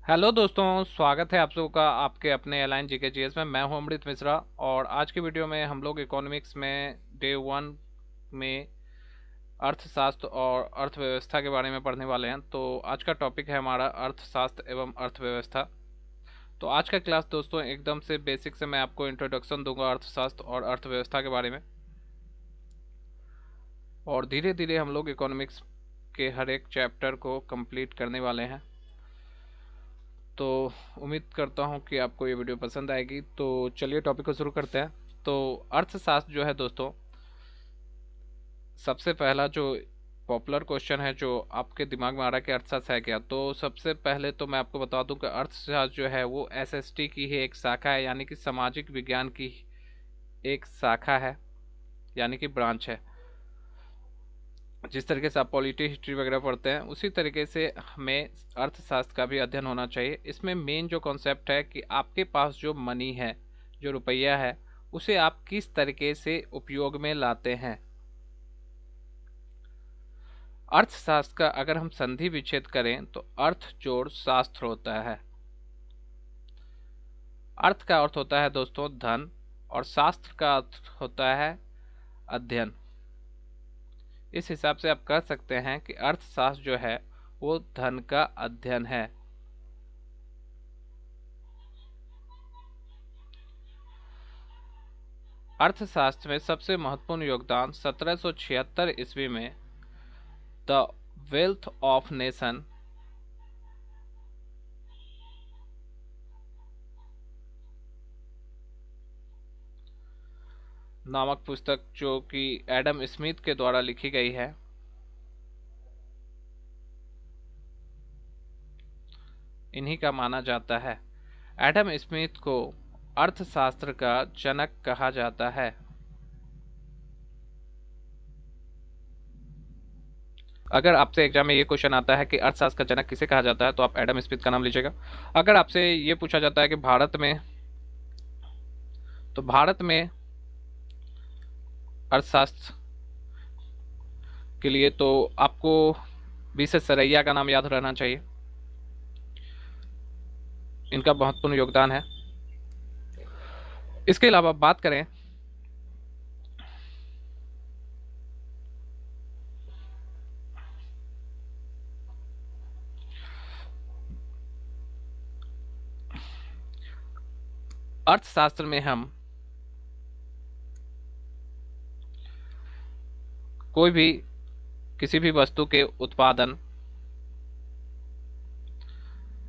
Hello दोस्तों, स्वागत है आप सबका आपके अपने अलाइन जीके जीएस में। मैं हूं अमृत मिश्रा और आज की वीडियो में हम लोग इकोनॉमिक्स में डे 1 में अर्थशास्त्र और अर्थव्यवस्था के बारे में पढ़ने वाले हैं। तो आज का टॉपिक है हमारा अर्थशास्त्र एवं अर्थव्यवस्था। तो आज का क्लास दोस्तों एकदम से बेसिक से मैं आपको इंट्रोडक्शन दूंगा अर्थशास्त्र और अर्थव्यवस्था के बारे में, और धीरे धीरे हम लोग इकोनॉमिक्स के हर एक चैप्टर को कंप्लीट करने वाले हैं। तो उम्मीद करता हूँ कि आपको ये वीडियो पसंद आएगी। तो चलिए टॉपिक को शुरू करते हैं। तो अर्थशास्त्र जो है दोस्तों, सबसे पहला जो पॉपुलर क्वेश्चन है जो आपके दिमाग में आ रहा है कि अर्थशास्त्र है क्या, तो सबसे पहले तो मैं आपको बता दूं कि अर्थशास्त्र जो है वो एसएसटी की ही एक शाखा है, यानी कि सामाजिक विज्ञान की एक शाखा है, यानी कि ब्रांच है। जिस तरीके से आप पॉलिटी हिस्ट्री वगैरह पढ़ते हैं उसी तरीके से हमें अर्थशास्त्र का भी अध्ययन होना चाहिए। इसमें मेन जो कॉन्सेप्ट है कि आपके पास जो मनी है, जो रुपया है, उसे आप किस तरीके से उपयोग में लाते हैं। अर्थशास्त्र का अगर हम संधि विच्छेद करें तो अर्थ जोड़ शास्त्र होता है। अर्थ का अर्थ होता है दोस्तों धन, और शास्त्र का अर्थ होता है अध्ययन। इस हिसाब से आप कह सकते हैं कि अर्थशास्त्र जो है वो धन का अध्ययन है। अर्थशास्त्र में सबसे महत्वपूर्ण योगदान 1776 ईस्वी में द वेल्थ ऑफ नेशन नामक पुस्तक जो कि एडम स्मिथ के द्वारा लिखी गई है, इन्हीं का माना जाता है। एडम स्मिथ को अर्थशास्त्र का जनक कहा जाता है। अगर आपसे एग्जाम में ये क्वेश्चन आता है कि अर्थशास्त्र का जनक किसे कहा जाता है, तो आप एडम स्मिथ का नाम लीजिएगा। अगर आपसे ये पूछा जाता है कि भारत में, तो भारत में अर्थशास्त्र के लिए तो आपको विश्वेश्वरैया का नाम याद रहना चाहिए। इनका महत्वपूर्ण योगदान है। इसके अलावा बात करें अर्थशास्त्र में, हम कोई भी किसी भी वस्तु के उत्पादन,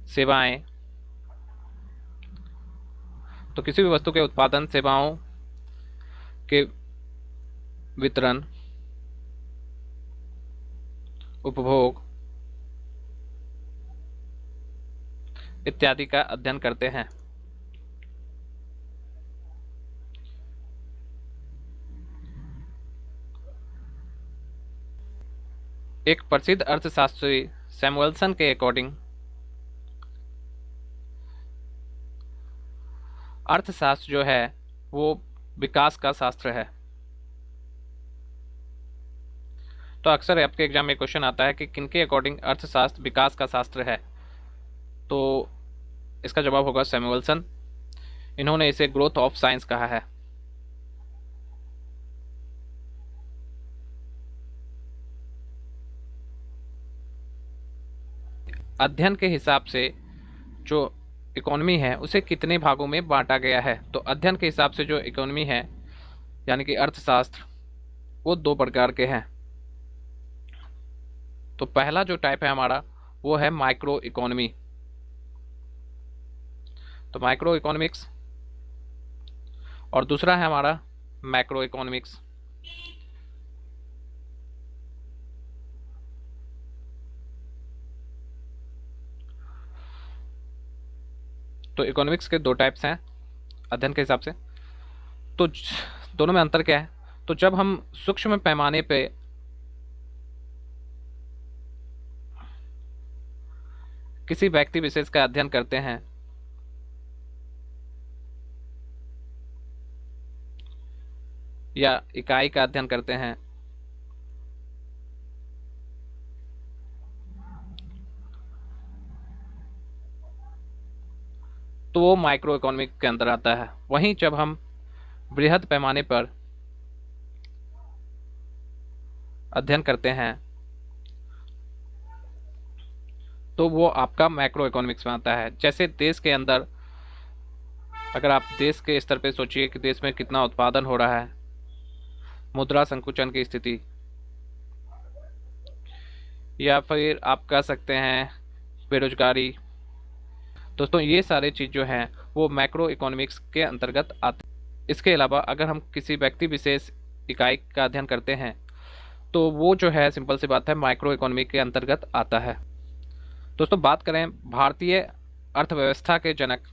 सेवाएं, तो किसी भी वस्तु के उत्पादन, सेवाओं के वितरण, उपभोग इत्यादि का अध्ययन करते हैं। एक प्रसिद्ध अर्थशास्त्री सैमुअलसन के अकॉर्डिंग अर्थशास्त्र जो है वो विकास का शास्त्र है। तो अक्सर आपके एग्जाम में क्वेश्चन आता है कि किनके अकॉर्डिंग अर्थशास्त्र विकास का शास्त्र है, तो इसका जवाब होगा सैमुअलसन। इन्होंने इसे ग्रोथ ऑफ साइंस कहा है। अध्ययन के हिसाब से जो इकोनॉमी है उसे कितने भागों में बांटा गया है, तो अध्ययन के हिसाब से जो इकोनॉमी है यानी कि अर्थशास्त्र, वो दो प्रकार के हैं। तो पहला जो टाइप है हमारा वो है माइक्रो इकोनॉमी, तो माइक्रो इकोनॉमिक्स, और दूसरा है हमारा मैक्रो इकोनॉमिक्स। तो इकोनॉमिक्स के दो टाइप्स हैं अध्ययन के हिसाब से। तो दोनों में अंतर क्या है, तो जब हम सूक्ष्म पैमाने पे किसी व्यक्ति विशेष का अध्ययन करते हैं या इकाई का अध्ययन करते हैं, तो वो माइक्रो इकोनॉमिक के अंदर आता है। वहीं जब हम बृहद पैमाने पर अध्ययन करते हैं तो वो आपका मैक्रो इकोनॉमिक्स में आता है। जैसे देश के अंदर, अगर आप देश के स्तर पे सोचिए कि देश में कितना उत्पादन हो रहा है, मुद्रा संकुचन की स्थिति, या फिर आप कह सकते हैं बेरोजगारी, दोस्तों ये सारे चीज़ जो हैं वो मैक्रो इकोनॉमिक्स के अंतर्गत आते हैं। इसके अलावा अगर हम किसी व्यक्ति विशेष इकाई का अध्ययन करते हैं तो वो जो है सिंपल सी बात है माइक्रो इकोनॉमिक के अंतर्गत आता है। दोस्तों बात करें भारतीय अर्थव्यवस्था के जनक,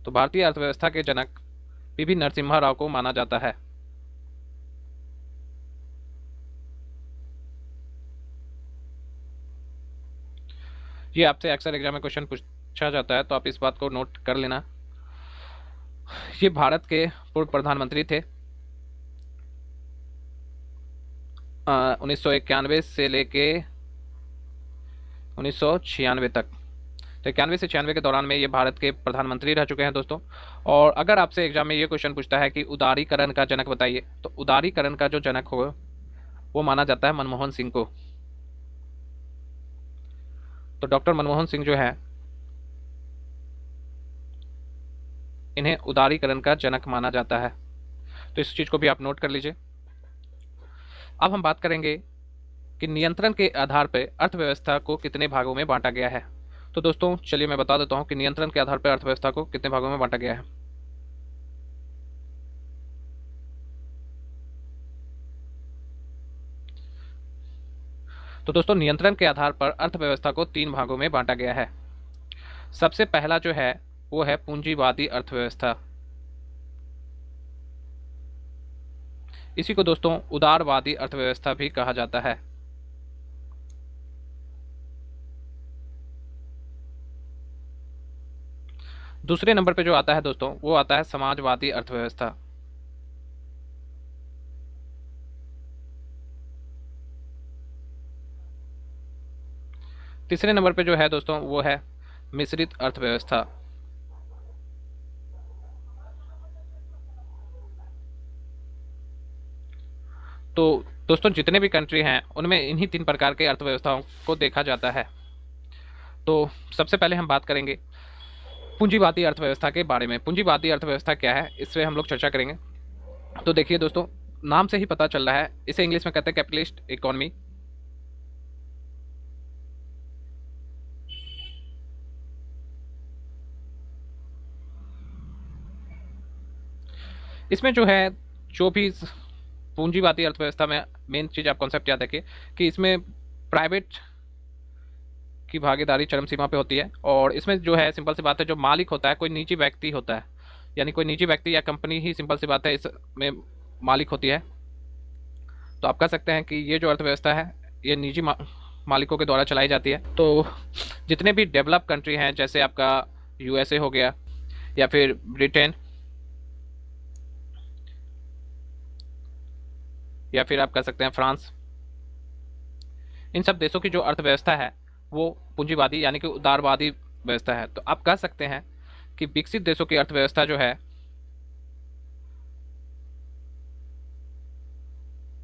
तो भारतीय अर्थव्यवस्था के जनक पीवी नरसिम्हा राव को माना जाता है। ये आपसे अक्सर एग्जाम में क्वेश्चन पूछा जाता है, तो आप इस बात को नोट कर लेना। ये भारत के पूर्व प्रधानमंत्री थे 1991 से लेके 1996 तक। तो 91 से 96 के दौरान में ये भारत के प्रधानमंत्री रह चुके हैं दोस्तों। और अगर आपसे एग्जाम में ये क्वेश्चन पूछता है कि उदारीकरण का जनक बताइए, तो उदारीकरण का जो जनक हो वो माना जाता है मनमोहन सिंह को। तो डॉक्टर मनमोहन सिंह जो है इन्हें उदारीकरण का जनक माना जाता है। तो इस चीज को भी आप नोट कर लीजिए। अब हम बात करेंगे कि नियंत्रण के आधार पर अर्थव्यवस्था को कितने भागों में बांटा गया है। तो दोस्तों चलिए मैं बता देता हूं कि नियंत्रण के आधार पर अर्थव्यवस्था को कितने भागों में बांटा गया है। तो दोस्तों नियंत्रण के आधार पर अर्थव्यवस्था को 3 भागों में बांटा गया है। सबसे पहला जो है वो है पूंजीवादी अर्थव्यवस्था। इसी को दोस्तों उदारवादी अर्थव्यवस्था भी कहा जाता है। दूसरे नंबर पे जो आता है दोस्तों वो आता है समाजवादी अर्थव्यवस्था। तीसरे नंबर पे जो है दोस्तों वो है मिश्रित अर्थव्यवस्था। तो दोस्तों जितने भी कंट्री हैं उनमें इन्हीं 3 प्रकार के अर्थव्यवस्थाओं को देखा जाता है। तो सबसे पहले हम बात करेंगे पूंजीवादी अर्थव्यवस्था के बारे में। पूंजीवादी अर्थव्यवस्था क्या है इस पर हम लोग चर्चा करेंगे। तो देखिए दोस्तों नाम से ही पता चल रहा है, इसे इंग्लिश में कहते हैं कैपिटलिस्ट इकोनॉमी। इसमें जो है जो भी पूंजीवादी अर्थव्यवस्था में मेन चीज आप कॉन्सेप्ट याद रखिए कि इसमें प्राइवेट की भागीदारी चरम सीमा पे होती है। और इसमें जो है सिंपल सी बात है जो मालिक होता है कोई निजी व्यक्ति होता है, यानी कोई निजी व्यक्ति या कंपनी ही सिंपल सी बात है इसमें मालिक होती है। तो आप कह सकते हैं कि ये जो अर्थव्यवस्था है ये निजी मालिकों के द्वारा चलाई जाती है। तो जितने भी डेवलप कंट्री हैं जैसे आपका यूएसए हो गया या फिर ब्रिटेन या फिर आप कह सकते हैं फ्रांस, इन सब देशों की जो अर्थव्यवस्था है वो पूंजीवादी यानी कि उदारवादी व्यवस्था है। तो आप कह सकते हैं कि विकसित देशों की अर्थव्यवस्था जो है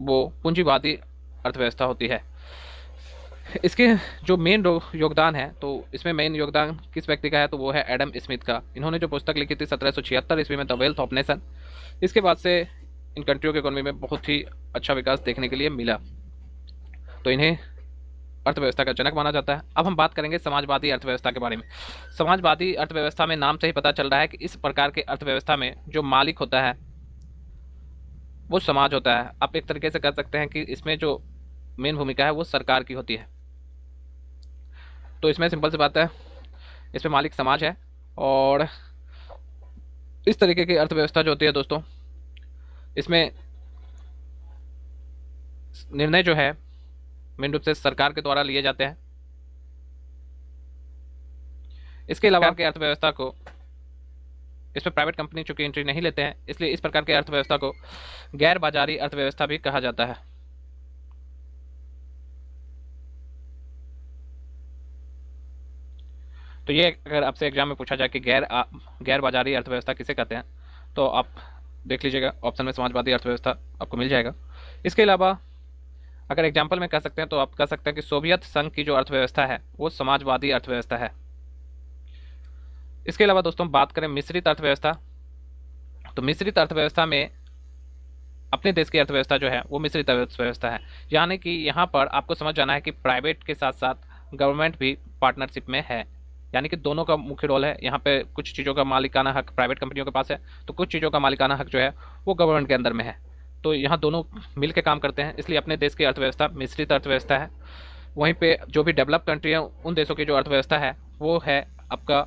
वो पूंजीवादी अर्थव्यवस्था होती है। इसके जो मेन योगदान है, तो इसमें मेन योगदान किस व्यक्ति का है, तो वो है एडम स्मिथ का। इन्होंने जो पुस्तक लिखी थी 1776 ईस्वी में, द वेल्थ ऑफ नेशन। इसके बाद से इन कंट्रियों की इकोनॉमी में बहुत ही अच्छा विकास देखने के लिए मिला, तो इन्हें अर्थव्यवस्था का जनक माना जाता है। अब हम बात करेंगे समाजवादी अर्थव्यवस्था के बारे में। समाजवादी अर्थव्यवस्था में नाम से ही पता चल रहा है कि इस प्रकार के अर्थव्यवस्था में जो मालिक होता है वो समाज होता है। आप एक तरीके से कह सकते हैं कि इसमें जो मेन भूमिका है वो सरकार की होती है। तो इसमें सिंपल सी बात है इसमें मालिक समाज है। और इस तरीके की अर्थव्यवस्था जो होती है दोस्तों इसमें निर्णय जो है मेन रूप से सरकार के द्वारा लिए जाते हैं। इसके अलावा के अर्थव्यवस्था को इसमें प्राइवेट कंपनी चूंकि एंट्री नहीं लेते हैं, इसलिए इस प्रकार की अर्थव्यवस्था को गैर बाजारी अर्थव्यवस्था भी कहा जाता है। तो ये अगर आपसे एग्जाम में पूछा जाए कि गैर बाजारी अर्थव्यवस्था किसे कहते हैं, तो आप देख लीजिएगा ऑप्शन में समाजवादी अर्थव्यवस्था आपको मिल जाएगा। इसके अलावा अगर एग्जाम्पल में कह सकते हैं तो आप कह सकते हैं कि सोवियत संघ की जो अर्थव्यवस्था है वो समाजवादी अर्थव्यवस्था है। इसके अलावा दोस्तों बात करें मिश्रित अर्थव्यवस्था, तो मिश्रित अर्थव्यवस्था में अपने देश की अर्थव्यवस्था जो है वो मिश्रित अर्थव्यवस्था है, यानी कि यहाँ पर आपको समझ जाना है कि प्राइवेट के साथ साथ गवर्नमेंट भी पार्टनरशिप में है, यानी कि दोनों का मुख्य रोल है। यहाँ पे कुछ चीज़ों का मालिकाना हक प्राइवेट कंपनियों के पास है, तो कुछ चीज़ों का मालिकाना हक जो है वो गवर्नमेंट के अंदर में है। तो यहाँ दोनों मिल के काम करते हैं, इसलिए अपने देश की अर्थव्यवस्था मिश्रित अर्थव्यवस्था है। वहीं पे जो भी डेवलप कंट्री है उन देशों की जो अर्थव्यवस्था है वो है आपका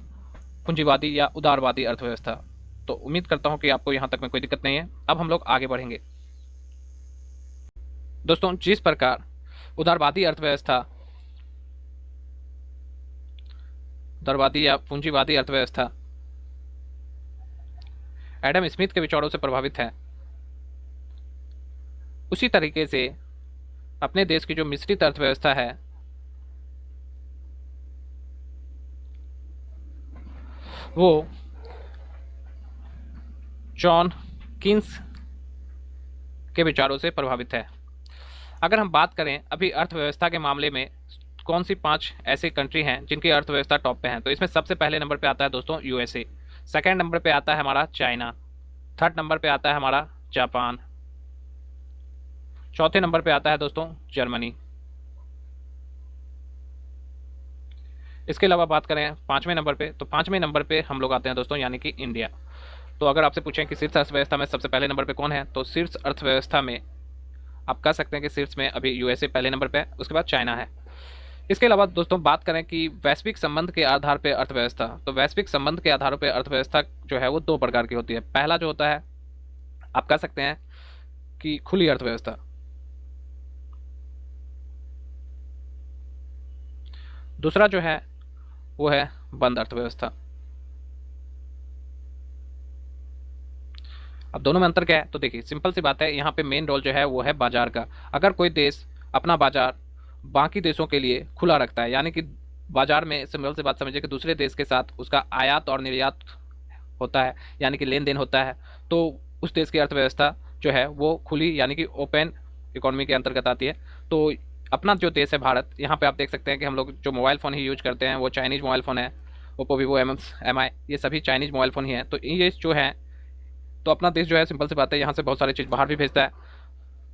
पूंजीवादी या उदारवादी अर्थव्यवस्था। तो उम्मीद करता हूँ कि आपको यहाँ तक में कोई दिक्कत नहीं है। अब हम लोग आगे बढ़ेंगे दोस्तों। जिस प्रकार उदारवादी अर्थव्यवस्था, उदारवादी या पूंजीवादी अर्थव्यवस्था एडम स्मिथ के विचारों से प्रभावित है, उसी तरीके से अपने देश की जो मिश्रित अर्थव्यवस्था है वो जॉन कीन्स के विचारों से प्रभावित है। अगर हम बात करें अभी अर्थव्यवस्था के मामले में कौन सी 5 ऐसी कंट्री हैं जिनकी अर्थव्यवस्था टॉप पे हैं, तो इसमें सबसे पहले नंबर पे आता है दोस्तों यूएसए, सेकंड नंबर पे आता है हमारा चाइना, थर्ड नंबर पे आता है हमारा जापान, चौथे नंबर पे आता है दोस्तों जर्मनी। इसके अलावा बात करें पांचवें नंबर पे, तो पांचवें नंबर पे हम लोग आते हैं दोस्तों यानी कि इंडिया। तो अगर आपसे पूछें कि शीर्ष अर्थव्यवस्था में सबसे पहले नंबर पे कौन है, तो शीर्ष अर्थव्यवस्था में आप कह सकते हैं कि शीर्ष में अभी यूएसए पहले नंबर पे है, उसके बाद चाइना है। इसके अलावा दोस्तों बात करें कि वैश्विक संबंध के आधार पर अर्थव्यवस्था, तो वैश्विक संबंध के आधारों पर अर्थव्यवस्था जो है वो 2 प्रकार की होती है। पहला जो होता है आप कह सकते हैं कि खुली अर्थव्यवस्था, दूसरा जो है वो है बंद अर्थव्यवस्था। अब दोनों में अंतर क्या है, तो देखिए सिंपल सी बात है, यहाँ पे मेन रोल जो है वो है बाजार का। अगर कोई देश अपना बाजार बाकी देशों के लिए खुला रखता है, यानी कि बाजार में सिंपल सी बात समझिए कि दूसरे देश के साथ उसका आयात और निर्यात होता है, यानी कि लेन देन होता है, तो उस देश की अर्थव्यवस्था जो है वो खुली यानी कि ओपन इकोनॉमी के अंतर्गत आती है। तो अपना जो देश है भारत, यहाँ पे आप देख सकते हैं कि हम लोग जो मोबाइल फ़ोन ही यूज करते हैं वो चाइनीज़ मोबाइल फ़ोन है, ओप्पो वीवो एम आई, ये सभी चाइनीज़ मोबाइल फ़ोन ही हैं। तो ये जो है, तो अपना देश जो है सिंपल सी बात है यहाँ से बहुत सारी चीज़ बाहर भी भेजता है।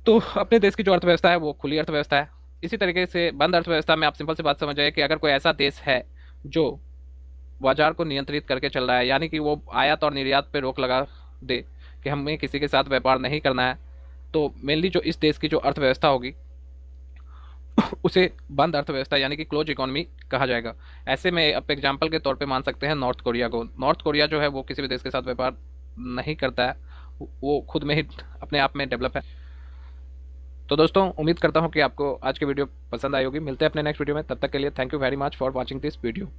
तो अपने देश की जो अर्थव्यवस्था है वो खुली अर्थव्यवस्था है। इसी तरीके से बंद अर्थव्यवस्था में आप सिंपल सी बात समझ जाइए कि अगर कोई ऐसा देश है जो बाजार को नियंत्रित करके चल रहा है, यानी कि वो आयात और निर्यात पर रोक लगा दे कि हमें किसी के साथ व्यापार नहीं करना है, तो मेनली जो इस देश की जो अर्थव्यवस्था होगी उसे बंद अर्थव्यवस्था यानी कि क्लोज इकोनॉमी कहा जाएगा। ऐसे में आप एग्जांपल के तौर पे मान सकते हैं नॉर्थ कोरिया को। नॉर्थ कोरिया जो है वो किसी भी देश के साथ व्यापार नहीं करता है, वो खुद में ही अपने आप में डेवलप है। तो दोस्तों उम्मीद करता हूँ कि आपको आज की वीडियो पसंद आई होगी। मिलते हैं अपने नेक्स्ट वीडियो में, तब तक के लिए thank you very much for watching this video.